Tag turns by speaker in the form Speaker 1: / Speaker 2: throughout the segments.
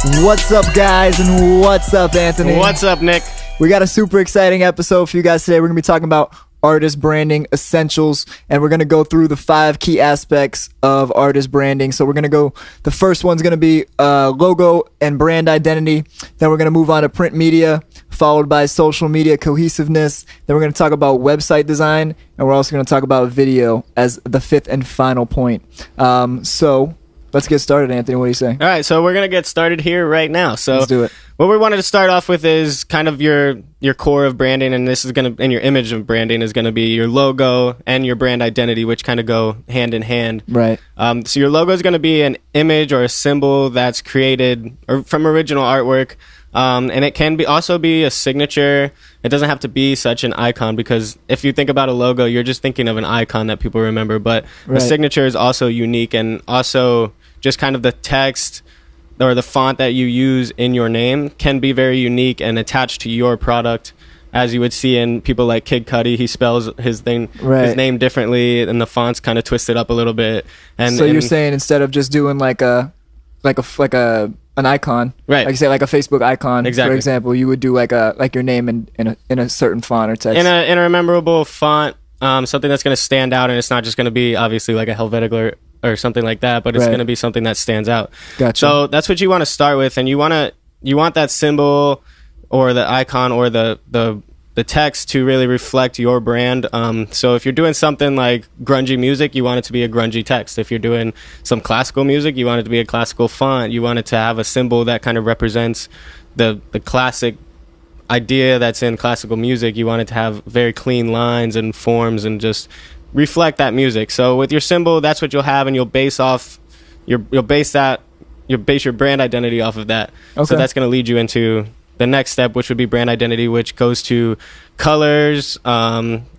Speaker 1: What's up, guys, and what's up, Anthony?
Speaker 2: What's up, Nick?
Speaker 1: We got a super exciting episode for you guys today. We're going to be talking about artist branding essentials, and we're going to go through the 5 key aspects of artist branding. So we're going to go, the first one's going to be logo and brand identity. Then we're going to move on to print media, followed by social media cohesiveness. Then we're going to talk about website design, and we're also going to talk about video as the 5th and final point. So let's get started, Anthony. What do you say?
Speaker 2: All right, so we're going to get started here right now. So
Speaker 1: let's do it.
Speaker 2: What we wanted to start off with is kind of your core of branding, and this is going to, and your image of branding is going to be your logo and your brand identity, which kind of go hand in hand.
Speaker 1: Right.
Speaker 2: So your logo is going to be an image or a symbol that's created or from original artwork, and it can be also be a signature. It doesn't have to be such an icon, because if you think about a logo, you're just thinking of an icon that people remember, but a signature is also unique, and also just kind of the text or the font that you use in your name can be very unique and attached to your product, as you would see in people like Kid Cudi. He spells his name differently, and the font's kind of twisted up a little bit. And
Speaker 1: so you're saying instead of just doing like an icon,
Speaker 2: right?
Speaker 1: Like you say, like a Facebook icon,
Speaker 2: exactly.
Speaker 1: For example, you would do like your name in a certain font or text,
Speaker 2: in a memorable font, something that's going to stand out, and it's not just going to be obviously like a Helvetica or something like that, but it's going to be something that stands out.
Speaker 1: Gotcha.
Speaker 2: So that's what you want to start with, and you want that symbol or the icon or the text to really reflect your brand. So if you're doing something like grungy music, you want it to be a grungy text. If you're doing some classical music, you want it to be a classical font. You want it to have a symbol that kind of represents the classic idea that's in classical music. You want it to have very clean lines and forms and just reflect that music. So with your symbol, that's what you'll have, and you'll base your brand identity off of that.
Speaker 1: Okay.
Speaker 2: So that's going to lead you into the next step, which would be brand identity, which goes to colors,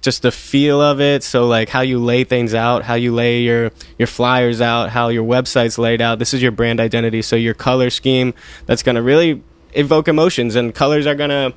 Speaker 2: just the feel of it. So like how you lay things out, how you lay your flyers out, how your website's laid out. This is your brand identity. So your color scheme, that's going to really evoke emotions, and colors are going to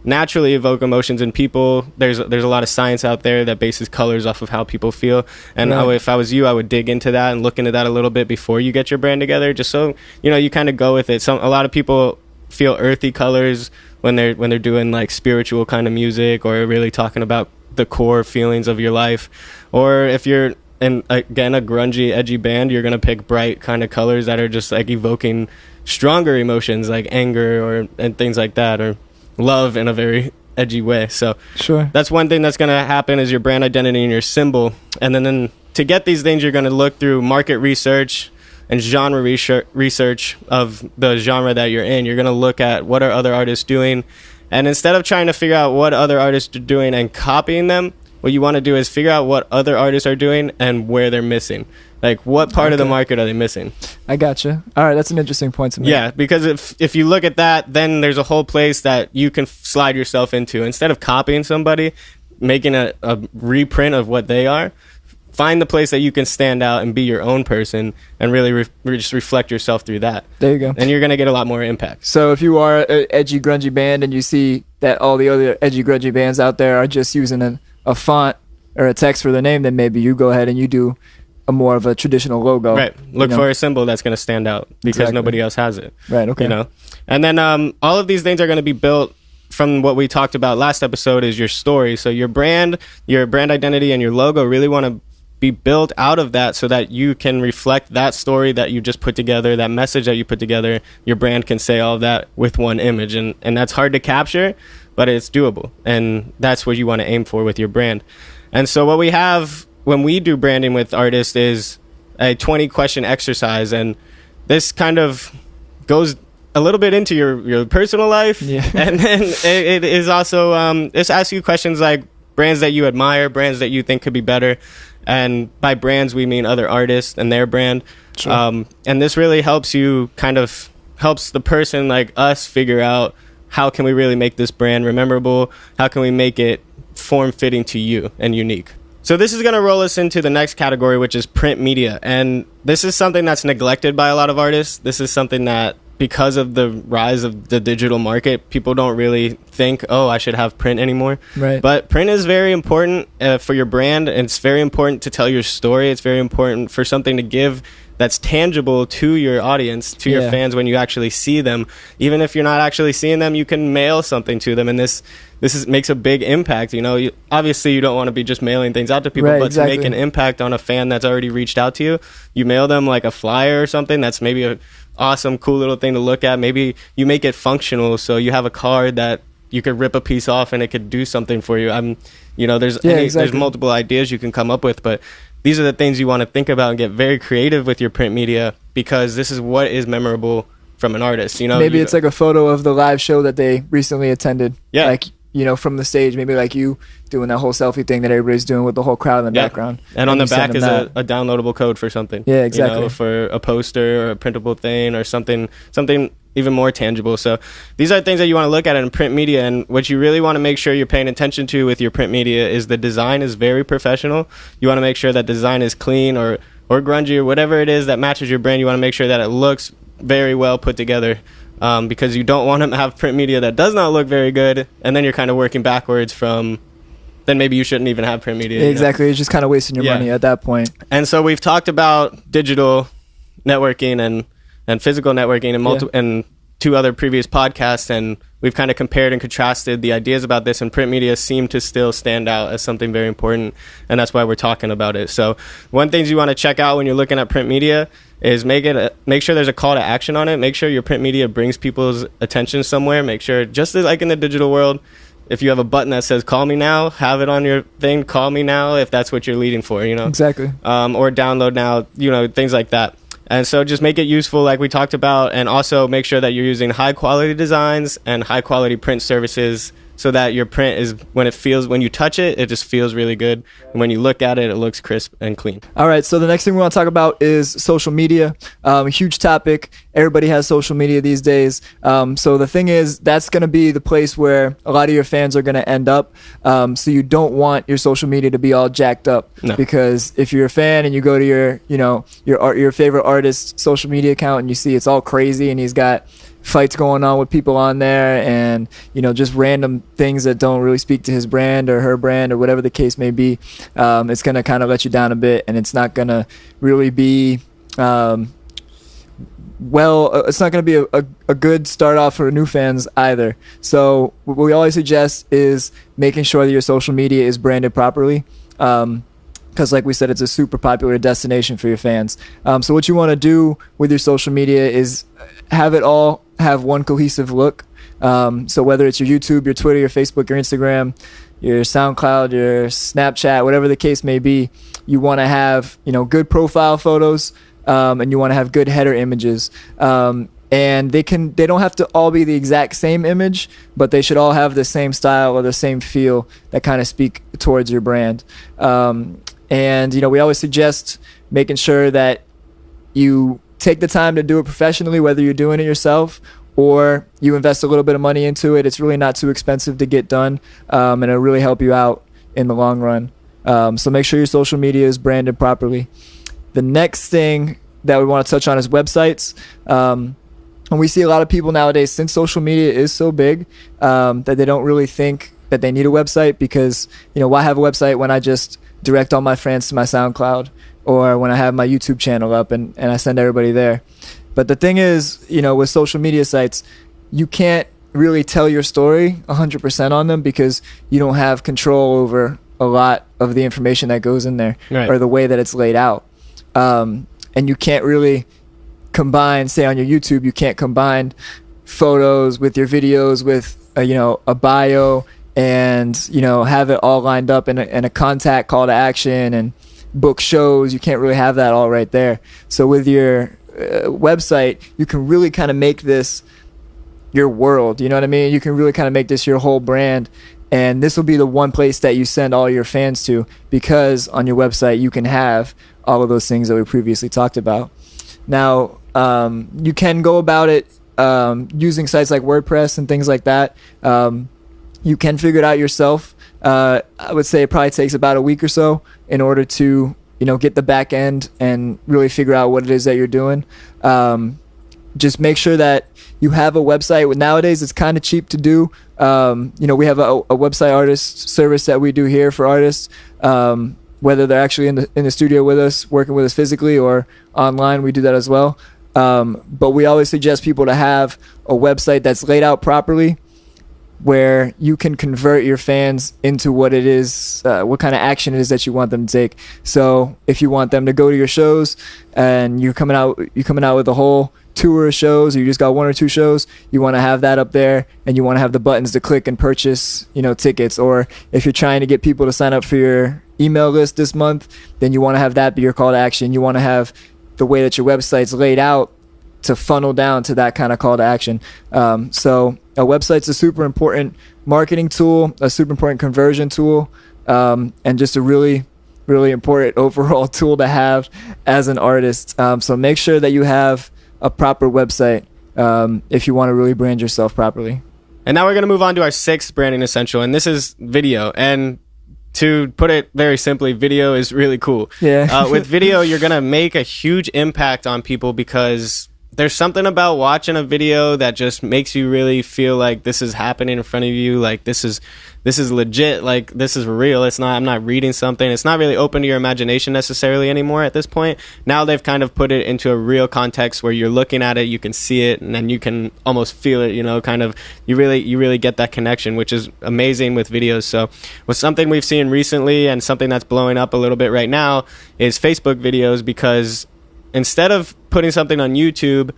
Speaker 2: naturally evoke emotions in people. There's a lot of science out there that bases colors off of how people feel, and if I was you, I would dig into that and look into that a little bit before you get your brand together, just so you kind of go with it. A lot of people feel earthy colors when they're doing like spiritual kind of music, or really talking about the core feelings of your life. Or if you're in again a grungy, edgy band, you're gonna pick bright kind of colors that are just like evoking stronger emotions like anger and things like that, or love in a very edgy way. So
Speaker 1: sure,
Speaker 2: that's one thing that's going to happen, is your brand identity and your symbol. And then to get these things, you're going to look through market research and genre research of the genre that you're in. You're going to look at what are other artists doing, and instead of trying to figure out what other artists are doing and copying them, what you want to do is figure out what other artists are doing and where they're missing. Like, what part of the market are they missing?
Speaker 1: I gotcha. All right, that's an interesting point to make.
Speaker 2: Yeah, because if you look at that, then there's a whole place that you can slide yourself into. Instead of copying somebody, making a reprint of what they are, find the place that you can stand out and be your own person, and really just reflect yourself through that.
Speaker 1: There you go.
Speaker 2: And you're going to get a lot more impact.
Speaker 1: So if you are an edgy, grungy band and you see that all the other edgy, grungy bands out there are just using a font or a text for their name, then maybe you go ahead and you do a more of a traditional logo.
Speaker 2: Right. Look for a symbol that's going to stand out, because nobody else has it.
Speaker 1: Right. Okay.
Speaker 2: And then all of these things are going to be built from what we talked about last episode, is your story. So your brand identity, and your logo really want to be built out of that, so that you can reflect that story that you just put together, that message that you put together. Your brand can say all of that with one image, and that's hard to capture, but it's doable, and that's what you want to aim for with your brand. And so what we have when we do branding with artists is a 20-question exercise, and this kind of goes a little bit into your personal life.
Speaker 1: Yeah.
Speaker 2: And then it is also this asks you questions like brands that you admire, brands that you think could be better, and by brands we mean other artists and their brand.
Speaker 1: Sure.
Speaker 2: And this really helps the person like us figure out, how can we really make this brand memorable? How can we make it form-fitting to you and unique? So this is going to roll us into the next category, which is print media. And this is something that's neglected by a lot of artists. This is something that, because of the rise of the digital market, people don't really think, oh, I should have print anymore.
Speaker 1: Right.
Speaker 2: But print is very important for your brand, and it's very important to tell your story. It's very important for something to give that's tangible to your audience, to your fans when you actually see them. Even if you're not actually seeing them, you can mail something to them, and this makes a big impact. Obviously you don't want to be just mailing things out to people, but to make an impact on a fan that's already reached out to you mail them like a flyer or something. That's maybe a awesome, cool little thing to look at. Maybe you make it functional, so you have a card that you could rip a piece off and it could do something for you. There's multiple ideas you can come up with, but these are the things you want to think about and get very creative with your print media, because this is what is memorable from an artist.
Speaker 1: Maybe it's like a photo of the live show that they recently attended.
Speaker 2: Yeah.
Speaker 1: Like, from the stage, maybe like you doing that whole selfie thing that everybody's doing with the whole crowd in the background.
Speaker 2: And on the back is a downloadable code for something.
Speaker 1: Yeah, exactly.
Speaker 2: For a poster or a printable thing or something even more tangible. So these are things that you want to look at in print media, and what you really want to make sure you're paying attention to with your print media is the design is very professional. You want to make sure that design is clean or grungy or whatever it is that matches your brand. You want to make sure that it looks very well put together, because you don't want to have print media that does not look very good, and then you're kind of working backwards from then maybe you shouldn't even have print media.
Speaker 1: Exactly. You're just kind of wasting your money at that point.
Speaker 2: And so we've talked about digital networking and physical networking and 2 other previous podcasts, and we've kind of compared and contrasted the ideas about this, and print media seem to still stand out as something very important, and that's why we're talking about it. So one thing you want to check out when you're looking at print media is make sure there's a call to action on it. Make sure your print media brings people's attention somewhere. Make sure, just as like in the digital world, if you have a button that says call me now, have it on your thing, call me now, if that's what you're leading for,
Speaker 1: Exactly.
Speaker 2: Or download now, things like that. And so just make it useful like we talked about, and also make sure that you're using high quality designs and high quality print services, so that your print is, when you touch it, it just feels really good. And when you look at it, it looks crisp and clean.
Speaker 1: All right, so the next thing we want to talk about is social media. A huge topic. Everybody has social media these days. So the thing is, that's going to be the place where a lot of your fans are going to end up. So you don't want your social media to be all jacked up.
Speaker 2: No.
Speaker 1: Because if you're a fan and you go to your favorite artist's social media account and you see it's all crazy and he's got fights going on with people on there, and just random things that don't really speak to his brand or her brand or whatever the case may be, it's going to kind of let you down a bit, and it's not going to really be it's not going to be a good start off for new fans either. So what we always suggest is making sure that your social media is branded properly, because like we said, it's a super popular destination for your fans. So what you want to do with your social media is have it all have one cohesive look. So whether it's your YouTube, your Twitter, your Facebook, your Instagram, your SoundCloud, your Snapchat, whatever the case may be, you want to have good profile photos, and you want to have good header images. And they don't have to all be the exact same image, but they should all have the same style or the same feel that kind of speak towards your brand. And we always suggest making sure that you take the time to do it professionally, whether you're doing it yourself or you invest a little bit of money into it. It's really not too expensive to get done, and it'll really help you out in the long run. So make sure your social media is branded properly. The next thing that we want to touch on is websites. And we see a lot of people nowadays, since social media is so big, that they don't really think that they need a website, because why have a website when I just direct all my friends to my SoundCloud, or when I have my YouTube channel up and I send everybody there. But the thing is, with social media sites, you can't really tell your story 100% on them, because you don't have control over a lot of the information that goes in there,
Speaker 2: right,
Speaker 1: or the way that it's laid out. And you can't really combine, say on your YouTube, you can't combine photos with your videos with a bio, and have it all lined up in a contact call to action and book shows. You can't really have that all right there. So with your website, you can really kind of make this your world. You know what I mean? You can really kind of make this your whole brand, and this will be the one place that you send all your fans to, because on your website you can have all of those things that we previously talked about. Now, you can go about it using sites like WordPress and things like that. You can figure it out yourself. I would say it probably takes about a week or so in order to get the back end and really figure out what it is that you're doing. Just make sure that you have a website. Nowadays it's kind of cheap to do. We have a website artist service that we do here for artists, whether they're actually in the studio with us, working with us physically, or online. We do that as well. But we always suggest people to have a website that's laid out properly, where you can convert your fans into what it is, what kind of action it is that you want them to take. So if you want them to go to your shows and you're coming out with a whole tour of shows, or you just got 1 or 2 shows, you want to have that up there, and you want to have the buttons to click and purchase, tickets. Or if you're trying to get people to sign up for your email list this month, then you want to have that be your call to action. You want to have the way that your website's laid out to funnel down to that kind of call to action. So a website's a super important marketing tool, a super important conversion tool, and just a really, really important overall tool to have as an artist. So make sure that you have a proper website if you want to really brand yourself properly.
Speaker 2: And now we're going to move on to our 6th branding essential, and this is video. And to put it very simply, video is really cool.
Speaker 1: Yeah.
Speaker 2: With video, you're going to make a huge impact on people, because there's something about watching a video that just makes you really feel like this is happening in front of you. Like this is legit. Like this is real. I'm not reading something. It's not really open to your imagination necessarily anymore at this point. Now they've kind of put it into a real context where you're looking at it, you can see it, and then you can almost feel it, you really get that connection, which is amazing with videos. So with something we've seen recently and something that's blowing up a little bit right now is Facebook videos, because instead of putting something on YouTube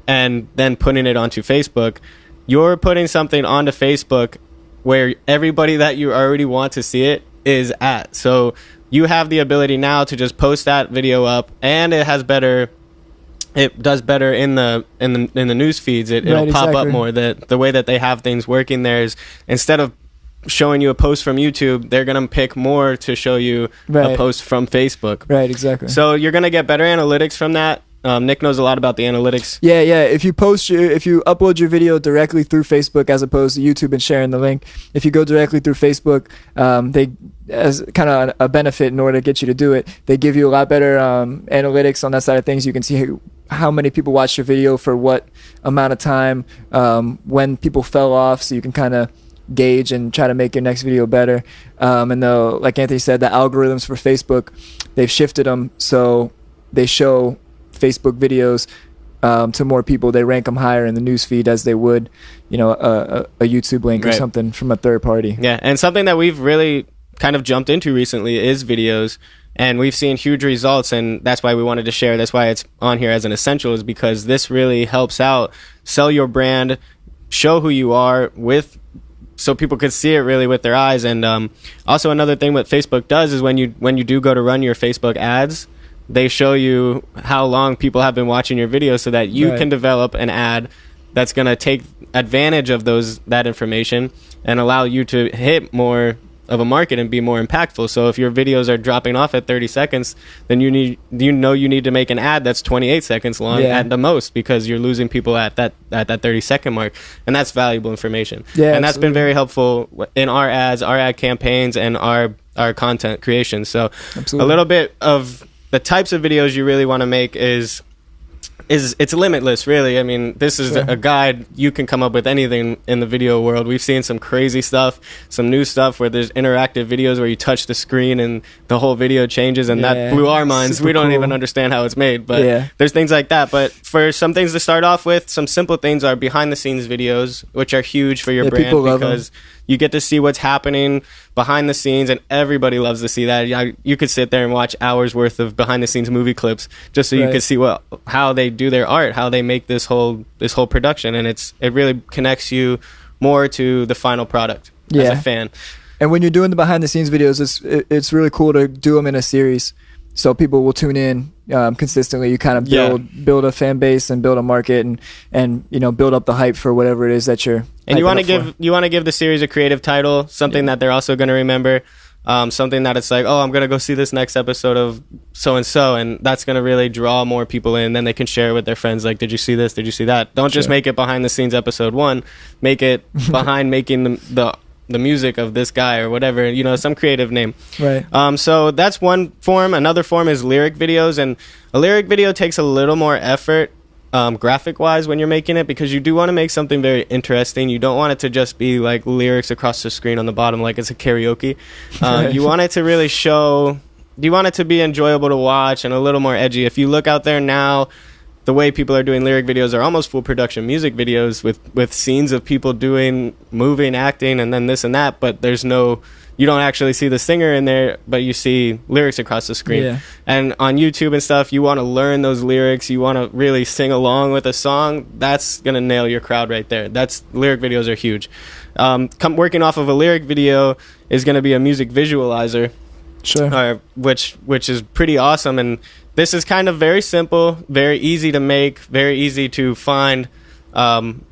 Speaker 2: and then putting it onto Facebook, you're putting something onto Facebook where everybody that you already want to see it is at. So you have the ability now to just post that video up, and it does better in the news feeds. It'll pop up more. The way that they have things working there is, instead of showing you a post from YouTube, they're going to pick more to show you a post from Facebook.
Speaker 1: Right, exactly.
Speaker 2: So you're going to get better analytics from that. Nick knows a lot about the analytics.
Speaker 1: Yeah. If you upload your video directly through Facebook as opposed to YouTube and sharing the link, if you go directly through Facebook, they, as kind of a benefit in order to get you to do it, they give you a lot better analytics on that side of things. You can see how many people watched your video for what amount of time, when people fell off, so you can kind of gauge and try to make your next video better. And though, like Anthony said, the algorithms for Facebook, they've shifted them so they show Facebook videos to more people. They rank them higher in the newsfeed as they would, a YouTube link or something from a third party.
Speaker 2: Yeah, and something that we've really kind of jumped into recently is videos, and we've seen huge results, and that's why we wanted to share. That's why it's on here as an essential, is because this really helps out sell your brand, show who you are so people could see it really with their eyes. And also another thing what Facebook does is when you do go to run your Facebook ads, they show you how long people have been watching your video, so that you can develop an ad that's going to take advantage of that information and allow you to hit more of a market and be more impactful. So if your videos are dropping off at 30 seconds, then you need to make an ad that's 28 seconds long at the most, because you're losing people at that 30-second mark, and that's valuable information. Yeah, and that's been very helpful in our ads, our ad campaigns, and our content creation. So a little bit of the types of videos you really want to make is it's limitless, really. I mean, this is a guide. You can come up with anything in the video world. We've seen some crazy stuff, some new stuff where there's interactive videos where you touch the screen and the whole video changes, and that blew our minds. We don't even understand how it's made, but there's things like that. But for some things to start off with, some simple things are behind the scenes videos, which are huge for your brand, because you get to see what's happening behind the scenes, and everybody loves to see that. You could sit there and watch hours worth of behind the scenes movie clips just so you could see how they do their art, how they make this whole production, and it really connects you more to the final product as a fan.
Speaker 1: And when you're doing the behind the scenes videos, it's really cool to do them in a series, so people will tune in consistently. You kind of build a fan base and build a market, and build up the hype for whatever it is that you're. And you want
Speaker 2: to give the series a creative title, something that they're also going to remember, something that it's like, oh, I'm going to go see this next episode of so and so, and that's going to really draw more people in. Then they can share with their friends, like, did you see this? Did you see that? Don't just make it behind the scenes episode 1. Make it behind making the music of this guy or whatever, some creative name.
Speaker 1: Right.
Speaker 2: So that's one form. Another form is lyric videos, and a lyric video takes a little more effort graphic wise when you're making it, because you do want to make something very interesting. You don't want it to just be like lyrics across the screen on the bottom like it's a karaoke. You want it to really show, you want it to be enjoyable to watch and a little more edgy. If you look out there now, the way people are doing lyric videos are almost full production music videos with scenes of people doing, moving, acting, and then this and that, but there's no, you don't actually see the singer in there, but you see lyrics across the screen. Yeah. And on YouTube and stuff, you want to learn those lyrics. You want to really sing along with a song. That's going to nail your crowd right there. Lyric videos are huge. Working off of a lyric video is going to be a music visualizer.
Speaker 1: Sure.
Speaker 2: Which is pretty awesome. And this is kind of very simple, very easy to make, very easy to find. And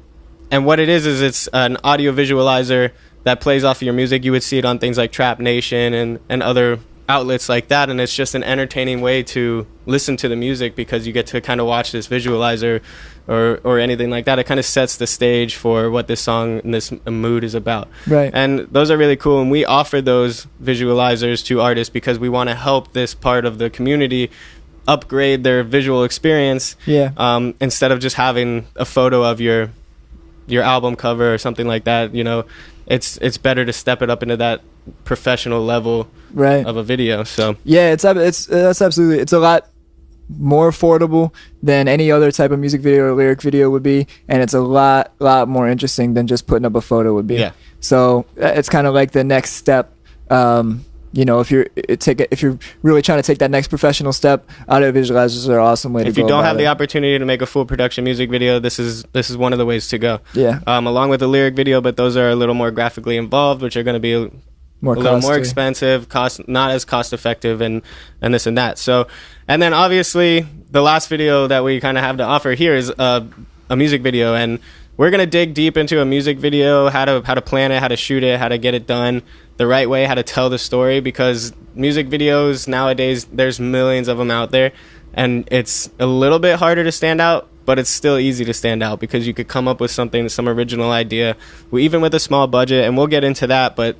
Speaker 2: what it is it's an audio visualizer that plays off of your music. You would see it on things like Trap Nation and other outlets like that, and it's just an entertaining way to listen to the music because you get to kind of watch this visualizer or anything like that. It kind of sets the stage for what this song and this mood is about.
Speaker 1: Right.
Speaker 2: And those are really cool, and we offer those visualizers to artists because we want to help this part of the community upgrade their visual experience.
Speaker 1: Yeah.
Speaker 2: Instead of just having a photo of your album cover or something like that, you know, it's better to step it up into that professional level of a video. So
Speaker 1: yeah, that's absolutely, it's a lot more affordable than any other type of music video or lyric video would be, and it's a lot more interesting than just putting up a photo would be.
Speaker 2: Yeah.
Speaker 1: So it's kind of like the next step. You know, if you're really trying to take that next professional step, audio visualizers are an awesome way to go.
Speaker 2: If you don't have the opportunity to make a full production music video, this is one of the ways to go.
Speaker 1: Yeah.
Speaker 2: Along with the lyric video, but those are a little more graphically involved, which are going to be a little more expensive, not as cost effective, and this and that. So, and then obviously the last video that we kind of have to offer here is a music video, and we're going to dig deep into a music video, how to plan it, how to shoot it, how to get it done the right way, how to tell the story, because music videos nowadays, there's millions of them out there, and it's a little bit harder to stand out, but it's still easy to stand out because you could come up with something, some original idea, even with a small budget, and we'll get into that, but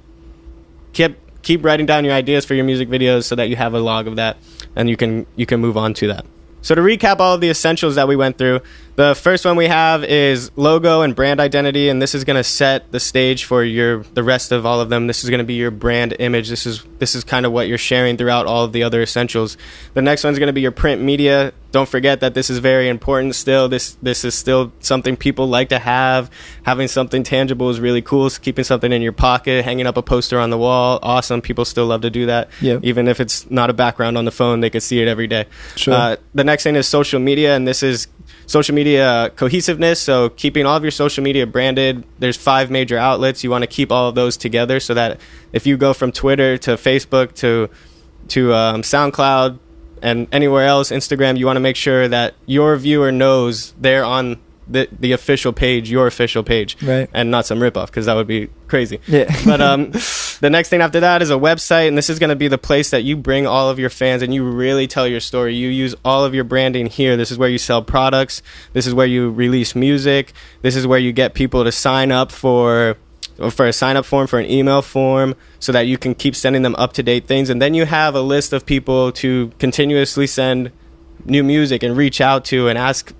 Speaker 2: keep writing down your ideas for your music videos so that you have a log of that, and you can move on to that. So to recap all of the essentials that we went through, the first one we have is logo and brand identity, and this is going to set the stage for the rest of all of them. This is going to be your brand image. This is kind of what you're sharing throughout all of the other essentials. The next one's going to be your print media. Don't forget that this is very important still. This is still something people like to have. Having something tangible is really cool. So keeping something in your pocket, hanging up a poster on the wall, awesome. People still love to do that.
Speaker 1: Yep.
Speaker 2: Even if it's not a background on the phone, they could see it every day.
Speaker 1: Sure.
Speaker 2: The next thing is social media, and this is social media cohesiveness. So keeping all of your social media branded. There's 5 major outlets. You want to keep all of those together so that if you go from Twitter to Facebook to SoundCloud and anywhere else, Instagram, you want to make sure that your viewer knows they're on the official page, your official page,
Speaker 1: right,
Speaker 2: and not some ripoff, because that would be crazy.
Speaker 1: Yeah.
Speaker 2: But the next thing after that is a website, and this is going to be the place that you bring all of your fans and you really tell your story. You use all of your branding here. This is where you sell products. This is where you release music. This is where you get people to sign up for a sign-up form, for an email form, so that you can keep sending them up-to-date things. And then you have a list of people to continuously send new music and reach out to and ask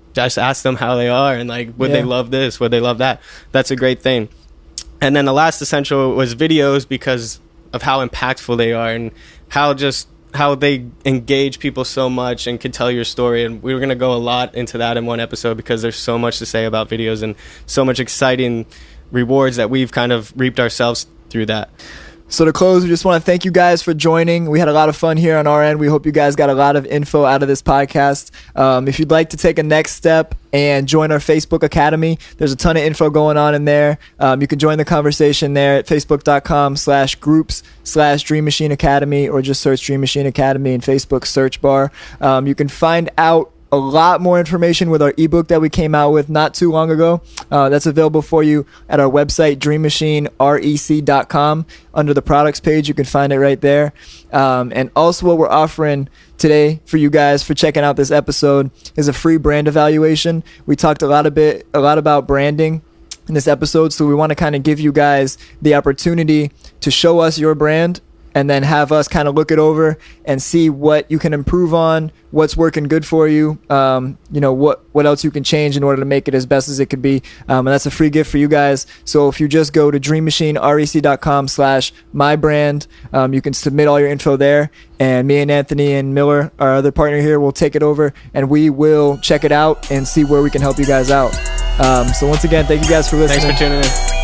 Speaker 2: them how they are and like would they love this, would they love that. That's a great thing. And then the last essential was videos, because of how impactful they are and how they engage people so much and can tell your story. And we were going to go a lot into that in one episode because there's so much to say about videos and so much exciting rewards that we've kind of reaped ourselves through that.
Speaker 1: So to close, we just want to thank you guys for joining. We had a lot of fun here on our end. We hope you guys got a lot of info out of this podcast. If you'd like to take a next step and join our Facebook Academy, there's a ton of info going on in there. You can join the conversation there at facebook.com/groups/Dream Machine Academy, or just search Dream Machine Academy in Facebook search bar. You can find out a lot more information with our ebook that we came out with not too long ago. That's available for you at our website, dreammachinerec.com. Under the products page, you can find it right there. And also what we're offering today for you guys for checking out this episode is a free brand evaluation. We talked a lot about branding in this episode, so we want to kind of give you guys the opportunity to show us your brand and then have us kind of look it over and see what you can improve on, what's working good for you, what else you can change in order to make it as best as it could be. And that's a free gift for you guys. So if you just go to dreammachinerec.com/mybrand, you can submit all your info there, and me and Anthony and Miller, our other partner here, will take it over and we will check it out and see where we can help you guys out. So once again, thank you guys for listening.
Speaker 2: Thanks for tuning in.